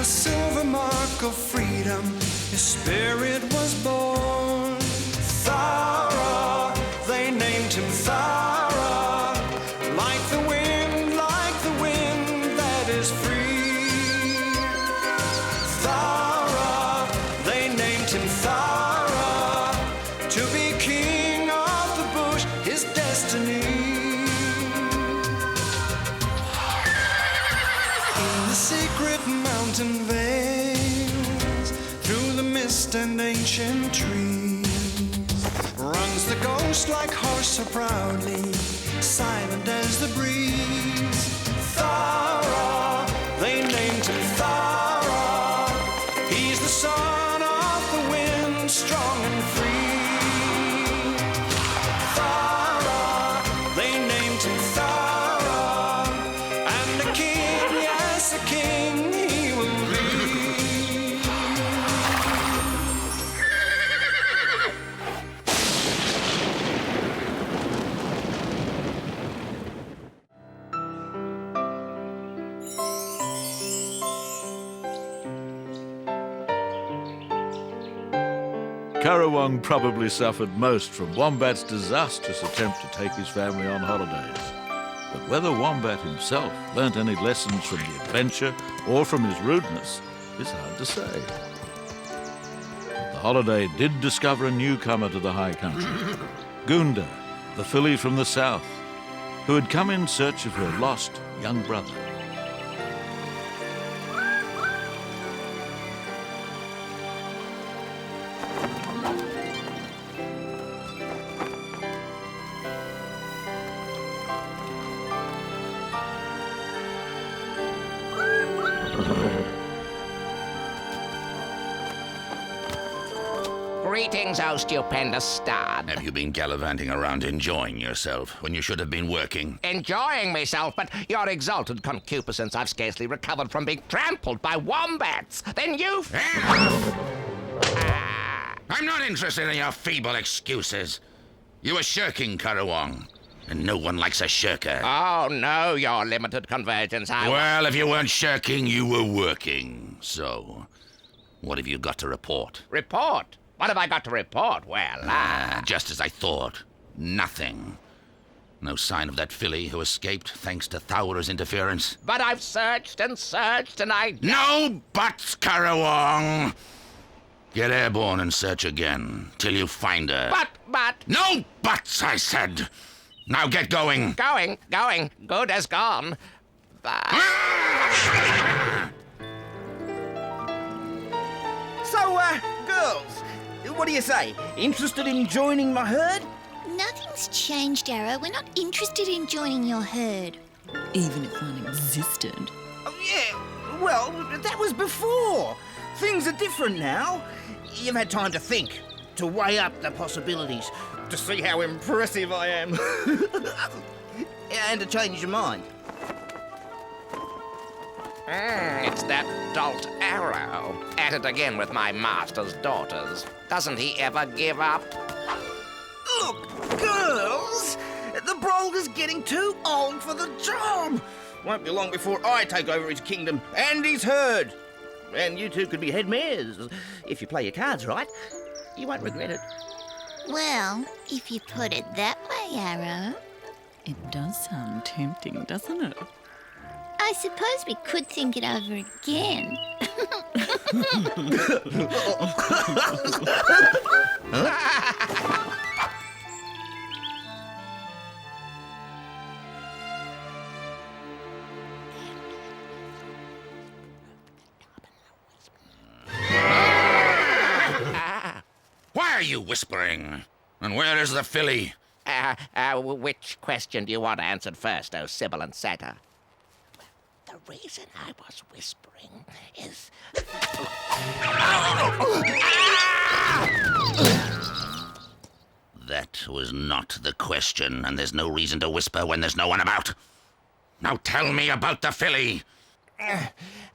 silver mark of freedom, his spirit was born. Thowra, they named him Thowra, like the wind that is free. Thowra, they named him Thowra, to be king of the bush, his destiny. In the secret mountain vales, through the mist and ancient trees, runs the ghost like horse so proudly, silent as the breeze. Thowra, they named him Thowra, he's the son of the wind, strong and free. Thowra, they named him Thowra, and a king, yes, a king he will be. Currawong probably suffered most from Wombat's disastrous attempt to take his family on holidays. But whether Wombat himself learnt any lessons from the adventure or from his rudeness is hard to say. But the holiday did discover a newcomer to the high country, Goonda, the filly from the south, who had come in search of her lost young brother. Greetings, O stupendous stud. Have you been gallivanting around enjoying yourself when you should have been working? Enjoying myself, but your exalted concupiscence, I've scarcely recovered from being trampled by wombats. Then you... I'm not interested in your feeble excuses. You were shirking, Currawong, and no one likes a shirker. Oh, no, your limited convergence. Well, if you weren't shirking, you were working. So, what have you got to report? Report? What have I got to report? Well, just as I thought. Nothing. No sign of that filly who escaped thanks to Thowra's interference. But I've searched and I... No buts, Currawong! Get airborne and search again, till you find her. But... No buts, I said! Now get going! Going. Good as gone. But... So, girls, what do you say? Interested in joining my herd? Nothing's changed, Arrow. We're not interested in joining your herd. Even if one existed. Oh, yeah, well, that was before. Things are different now. You've had time to think, to weigh up the possibilities, to see how impressive I am. And to change your mind. It's that dolt Arrow. At it again with my master's daughters. Doesn't he ever give up? Look, girls, the Brolder's getting too old for the job. Won't be long before I take over his kingdom and his herd. And you two could be head mayors. If you play your cards right, you won't regret it. Well, if you put it that way, Arrow. It does sound tempting, doesn't it? I suppose we could think it over again. Why are you whispering? And where is the filly? Which question do you want answered first, oh sibilant satyr? The reason I was whispering is... That was not the question, and there's no reason to whisper when there's no one about. Now tell me about the filly.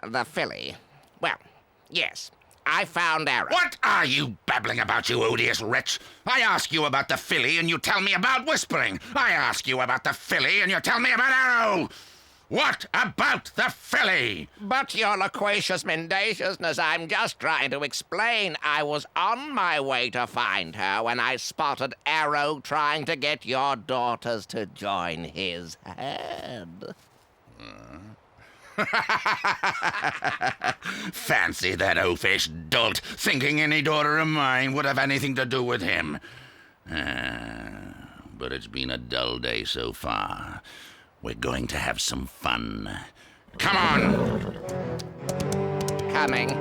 The filly? Well, yes. I found Arrow. What are you babbling about, you odious wretch? I ask you about the filly, and you tell me about whispering. I ask you about the filly, and you tell me about Arrow. What about the filly? But your loquacious mendaciousness, I'm just trying to explain. I was on my way to find her when I spotted Arrow trying to get your daughters to join his herd. Fancy that oafish dolt thinking any daughter of mine would have anything to do with him. But it's been a dull day so far. We're going to have some fun. Come on! Coming.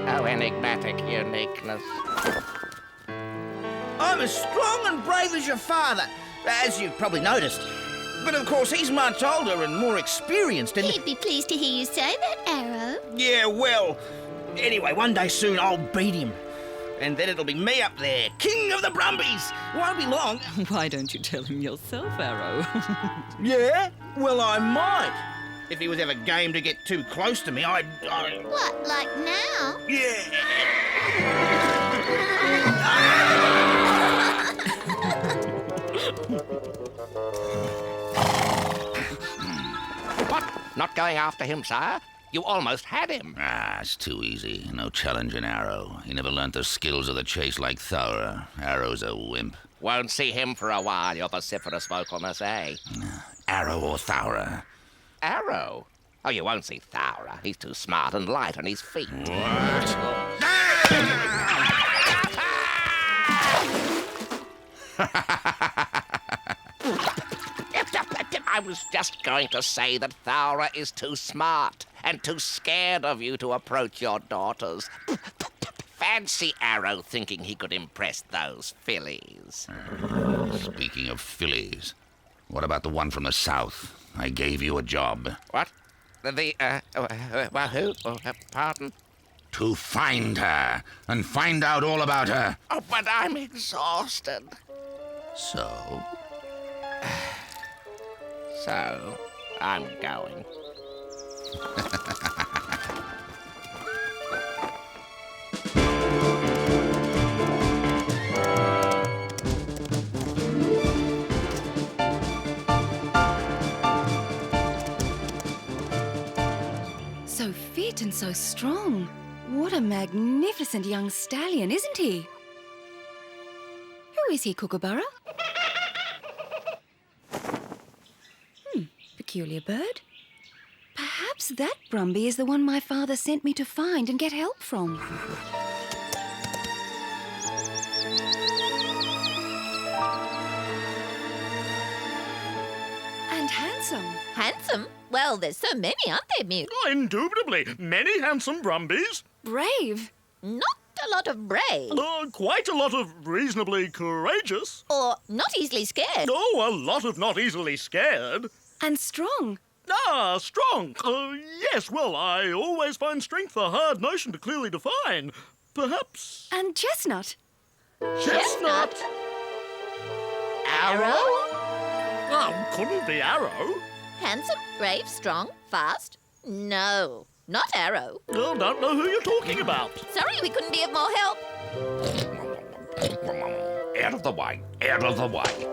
Oh, enigmatic uniqueness. I'm as strong and brave as your father, as you've probably noticed. But of course, he's much older and more experienced, and... He'd be pleased to hear you say that, Arrow. Yeah, well... Anyway, one day soon I'll beat him. And then it'll be me up there, king of the Brumbies. Won't be long. Why don't you tell him yourself, Arrow? Yeah? Well, I might. If he was ever game to get too close to me, I'd... What, like now? Yeah. What? Not going after him, sire? You almost had him. It's too easy. No challenge in Arrow. He never learnt the skills of the chase like Thowra. Arrow's a wimp. Won't see him for a while, your vociferous vocalness, eh? Arrow or Thowra? Arrow? Oh, you won't see Thowra. He's too smart and light on his feet. I was just going to say that Thowra is too smart and too scared of you to approach your daughters. Fancy Arrow thinking he could impress those fillies. Speaking of fillies, what about the one from the south? I gave you a job. What? Well, who? Pardon? To find her and find out all about her. Oh, but I'm exhausted. So? So, I'm going. So fit and so strong. What a magnificent young stallion, isn't he? Who is he, Kookaburra? Peculiar bird. Perhaps that Brumby is the one my father sent me to find and get help from. And handsome. Handsome? Well, there's so many, aren't there, Mew? Oh, indubitably. Many handsome Brumbies. Brave. Not a lot of brave. Quite a lot of reasonably courageous. Or not easily scared. Oh, a lot of not easily scared. And strong. Ah, strong. Yes, well, I always find strength a hard notion to clearly define. Perhaps... And chestnut. Chestnut? Arrow? Oh, couldn't be Arrow. Handsome, brave, strong, fast? No, not Arrow. Oh, don't know who you're talking about. Sorry we couldn't be of more help. Out of the way, out of the way.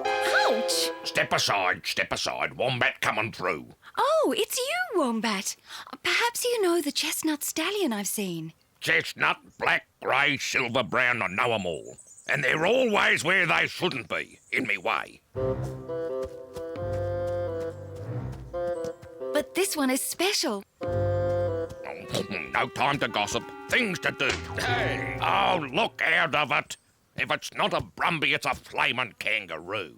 Ouch! Step aside, Wombat coming through. Oh, it's you, Wombat. Perhaps you know the chestnut stallion I've seen. Chestnut, black, grey, silver, brown, I know 'em all. And they're always where they shouldn't be, in me way. But this one is special. No time to gossip, things to do. Hey. Oh, look out of it. If it's not a Brumby, it's a flamin' kangaroo.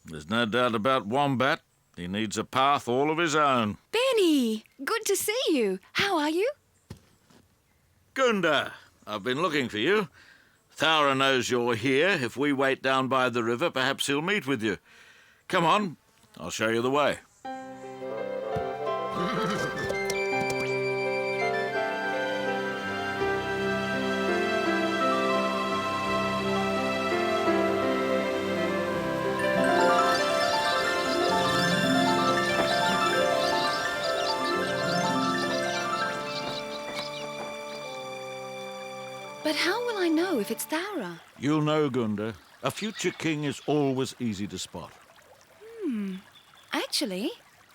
There's no doubt about Wombat. He needs a path all of his own. Benny, good to see you. How are you? Goonda, I've been looking for you. Thowra knows you're here. If we wait down by the river, perhaps he'll meet with you. Come on, I'll show you the way. But how will I know if it's Thowra? You'll know, Goonda. A future king is always easy to spot. Actually,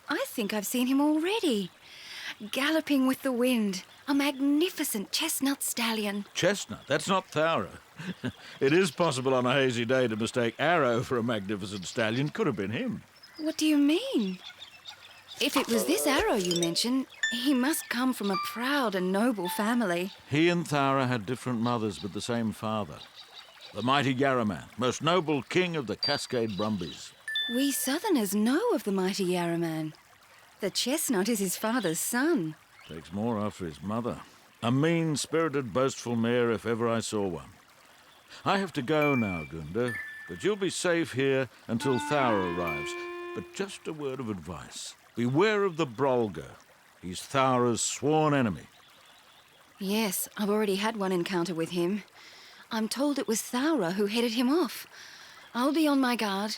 I think I've seen him already. Galloping with the wind. A magnificent chestnut stallion. Chestnut? That's not Thowra. It is possible on a hazy day to mistake Arrow for a magnificent stallion. Could have been him. What do you mean? If it was this Arrow you mentioned, he must come from a proud and noble family. He and Thowra had different mothers, but the same father. The mighty Yarraman, most noble king of the Cascade Brumbies. We Southerners know of the mighty Yarraman. The chestnut is his father's son. Takes more after his mother. A mean-spirited, boastful mare if ever I saw one. I have to go now, Goonda, but you'll be safe here until Thowra arrives. But just a word of advice. Beware of the Brolga. He's Thowra's sworn enemy. Yes, I've already had one encounter with him. I'm told it was Thowra who headed him off. I'll be on my guard.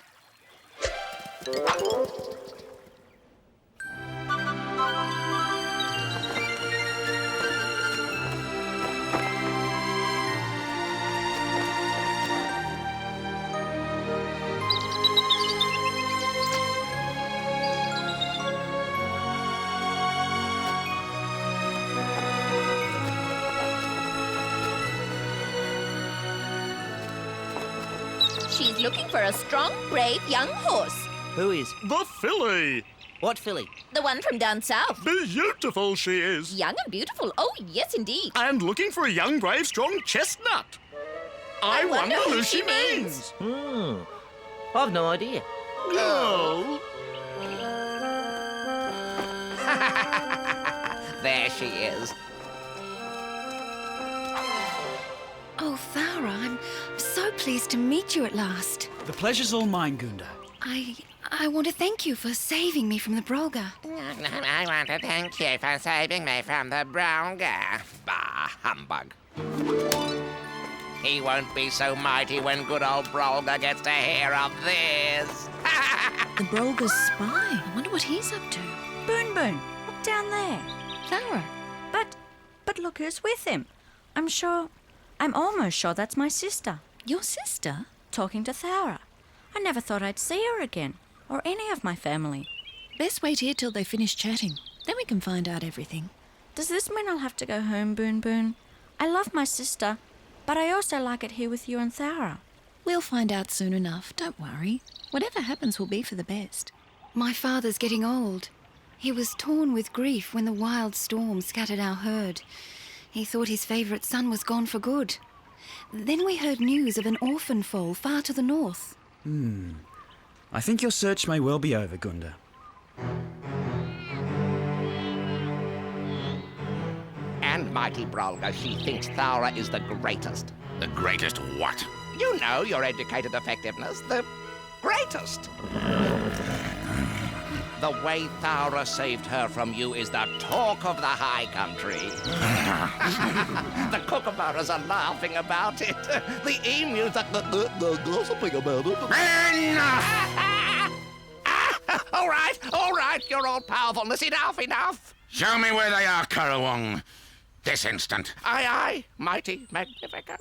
She's looking for a strong, brave young horse. Who is? The filly! What filly? The one from down south. Beautiful she is. Young and beautiful. Oh, yes, indeed. And looking for a young, brave, strong chestnut. I wonder who she means. I've no idea. No. There she is. Oh, Thowra, I'm so pleased to meet you at last. The pleasure's all mine, Goonda. I want to thank you for saving me from the Brolga. I want to thank you for saving me from the Brolga. Bah, humbug. He won't be so mighty when good old Brolga gets to hear of this. The Brolga's spy. I wonder what he's up to. Boon Boon, look down there. Thowra. But look who's with him. I'm almost sure that's my sister. Your sister? Talking to Thowra. I never thought I'd see her again, or any of my family. Best wait here till they finish chatting. Then we can find out everything. Does this mean I'll have to go home, Boon Boon? I love my sister, but I also like it here with you and Thowra. We'll find out soon enough, don't worry. Whatever happens will be for the best. My father's getting old. He was torn with grief when the wild storm scattered our herd. He thought his favourite son was gone for good. Then we heard news of an orphan foal far to the north. I think your search may well be over, Goonda. And mighty Brolga, she thinks Thowra is the greatest. The greatest what? You know your educated effectiveness. The greatest. The way Thowra saved her from you is the talk of the high country. The kookaburras are laughing about it. The emus are gossiping about it. Enough! All right, you're all powerfulness. Enough. Show me where they are, Currawong. This instant. Aye, mighty Magnifico.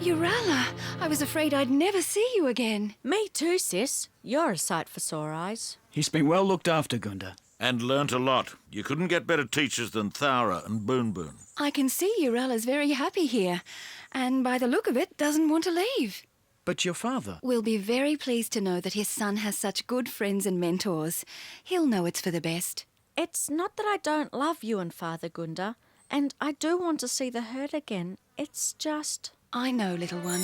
Urala, I was afraid I'd never see you again. Me too, sis. You're a sight for sore eyes. He's been well looked after, Goonda. And learnt a lot. You couldn't get better teachers than Thowra and Boon Boon. I can see Urala's very happy here, and by the look of it, doesn't want to leave. But your father? Will be very pleased to know that his son has such good friends and mentors. He'll know it's for the best. It's not that I don't love you and Father Goonda, and I do want to see the herd again. It's just... I know, little one.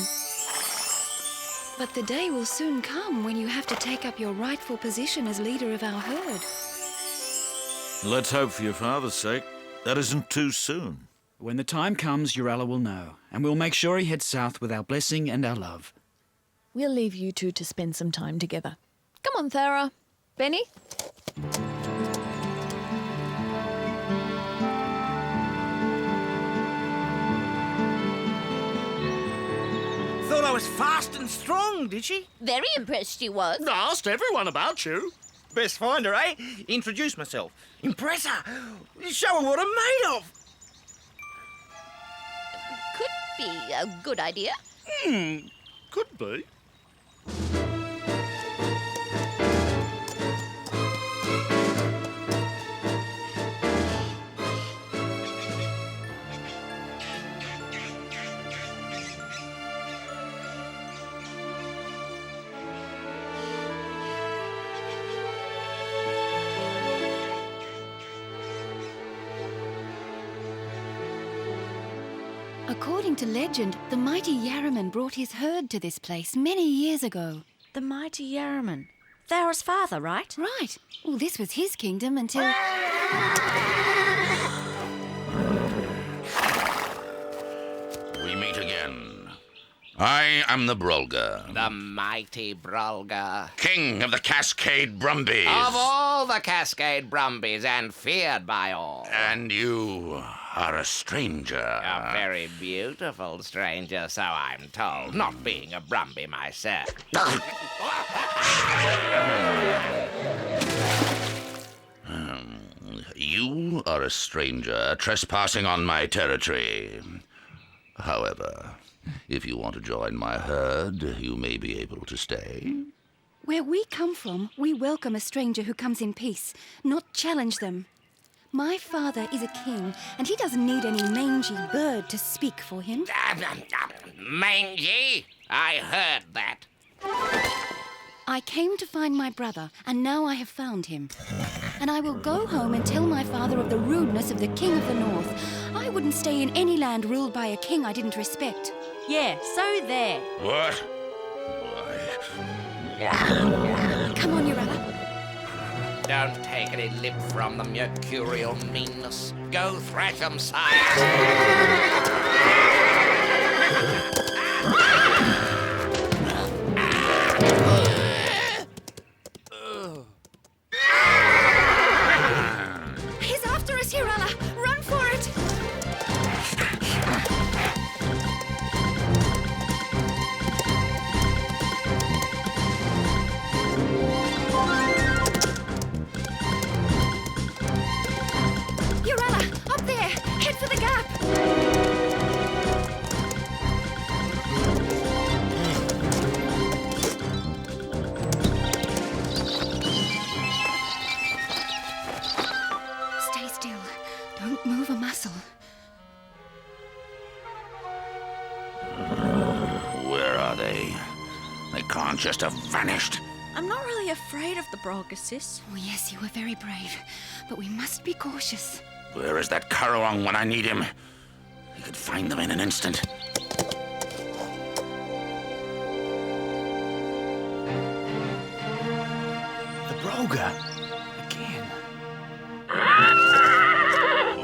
But the day will soon come when you have to take up your rightful position as leader of our herd. Let's hope for your father's sake that isn't too soon. When the time comes, Urala will know, and we'll make sure he heads south with our blessing and our love. We'll leave you two to spend some time together. Come on, Thowra. Benny? Thought I was fast and strong, did she? Very impressed she was. Asked everyone about you. Best find her, eh? Introduce myself. Impress her. Show her what I'm made of. be a good idea. Could be. According to legend, the mighty Yarraman brought his herd to this place many years ago. The mighty Yarraman. Thowra's father, right? Right. Well, this was his kingdom until... We meet again. I am the Brolga. The mighty Brolga. King of the Cascade Brumbies. Of all the Cascade Brumbies and feared by all. And you are a stranger. A very beautiful stranger, so I'm told, not being a Brumby myself. You are a stranger trespassing on my territory. However, if you want to join my herd, you may be able to stay. Where we come from, we welcome a stranger who comes in peace, not challenge them. My father is a king, and he doesn't need any mangy bird to speak for him. Mangy? I heard that. I came to find my brother, and now I have found him. And I will go home and tell my father of the rudeness of the King of the North. I wouldn't stay in any land ruled by a king I didn't respect. Yeah, so there. What? Come on, Urella. Don't take any lip from the mercurial meanness. Go thrash 'em, sire. He's after us, Urella. Run for it. Urella, up there. Head for the gap. Stay still. Don't move a muscle. Where are they? They can't just have vanished. I'm not really afraid of the Brolga, sis. Oh, yes, you were very brave. But we must be cautious. Where is that Currawong when I need him? He could find them in an instant. The Brolga. Again.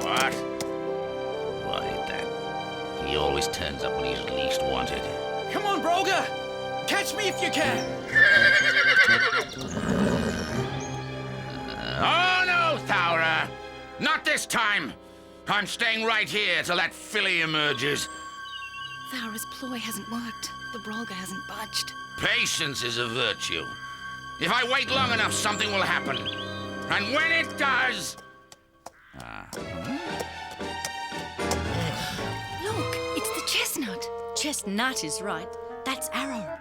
What? Why, that... He always turns up when he's least wanted. Come on, Brolga! Catch me if you can! Oh, no, Thowra! Not this time! I'm staying right here till that filly emerges. Thowra's ploy hasn't worked. The Brolga hasn't budged. Patience is a virtue. If I wait long enough, something will happen. And when it does... Look, it's the chestnut. Chestnut is right. That's Arrow.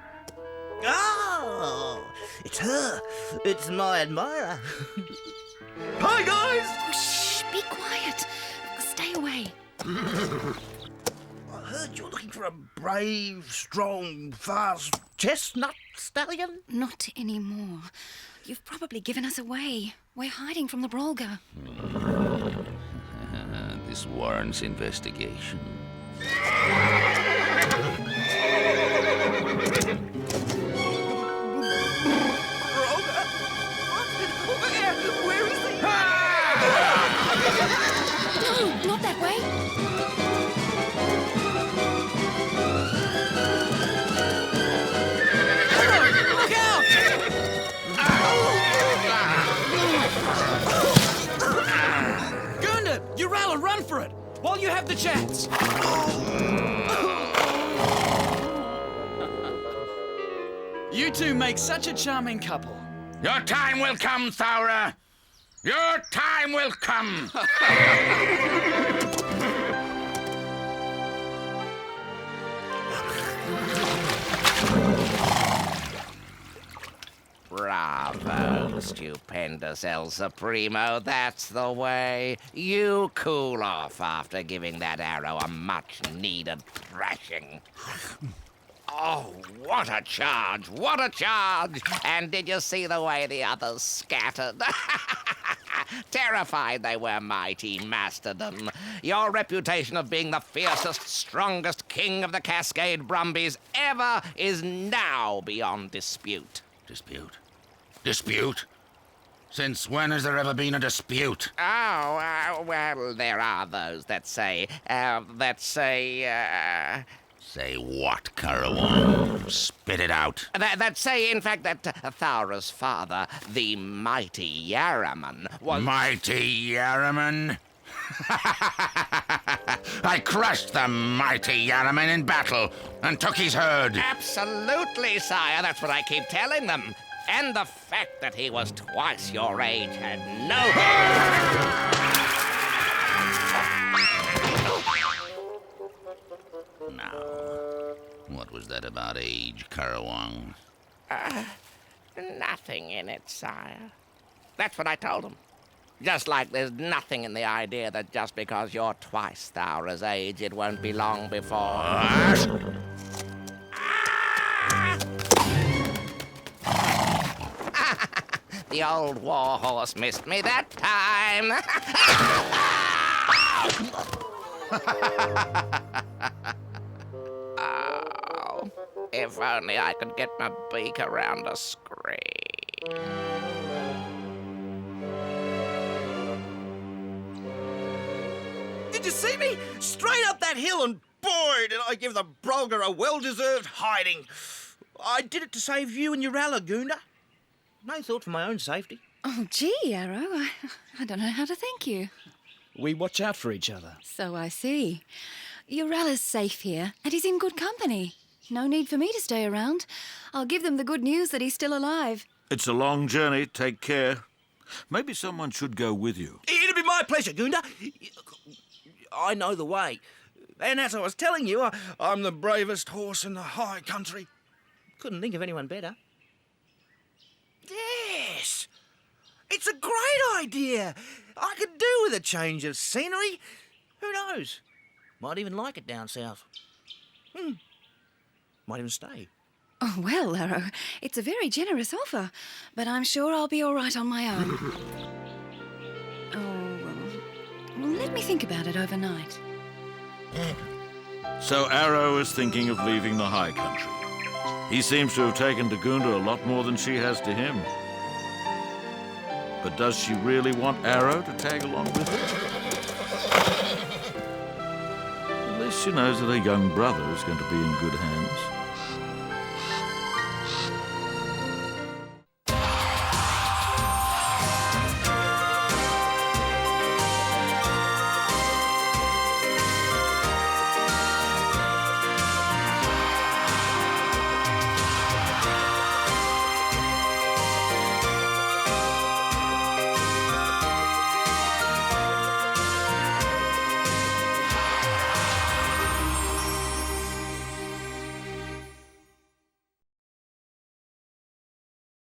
Oh, it's her. It's my admirer. Hi, guys! Oh, shh, be quiet. Stay away. I heard you're looking for a brave, strong, fast chestnut stallion. Not anymore. You've probably given us away. We're hiding from the Brolga. This warrants investigation. Where is he? No, not that way. Look out! Goonda, Urella, run for it while you have the chance. You two make such a charming couple. Your time will come, Thowra. Your time will come. Bravo, stupendous El Supremo. That's the way. You cool off after giving that arrow a much-needed thrashing. Oh, what a charge! What a charge! And did you see the way the others scattered? Terrified they were, mighty mastodon. Your reputation of being the fiercest, strongest king of the Cascade Brumbies ever is now beyond dispute. Dispute? Dispute? Since when has there ever been a dispute? Oh, well, there are those that say, Say what, Carawang? Spit it out. That say, in fact, that Thowra's father, the mighty Yarraman, was... Mighty Yarraman? I crushed the mighty Yarraman in battle and took his herd. Absolutely, sire. That's what I keep telling them. And the fact that he was twice your age had no... Now, what was that about age, Carawang? Nothing in it, sire. That's what I told him. Just like there's nothing in the idea that just because you're twice Thowra's age, it won't be long before... The old war horse missed me that time. Oh, if only I could get my beak around a screen. Did you see me? Straight up that hill, and boy, did I give the Brolga a well-deserved hiding. I did it to save you and your Goonda. No thought for my own safety. Oh, gee, Arrow, I don't know how to thank you. We watch out for each other. So I see. Uralla's safe here, and he's in good company. No need for me to stay around. I'll give them the good news that he's still alive. It's a long journey. Take care. Maybe someone should go with you. It'll be my pleasure, Goonda. I know the way. And as I was telling you, I'm the bravest horse in the high country. Couldn't think of anyone better. Yes! It's a great idea. I could do with a change of scenery. Who knows? Might even like it down south. Might even stay. Oh, well, Arrow, it's a very generous offer, but I'm sure I'll be all right on my own. Well, let me think about it overnight. So Arrow is thinking of leaving the high country. He seems to have taken to Goonda a lot more than she has to him. But does she really want Arrow to tag along with her? At least she knows that her young brother is going to be in good hands.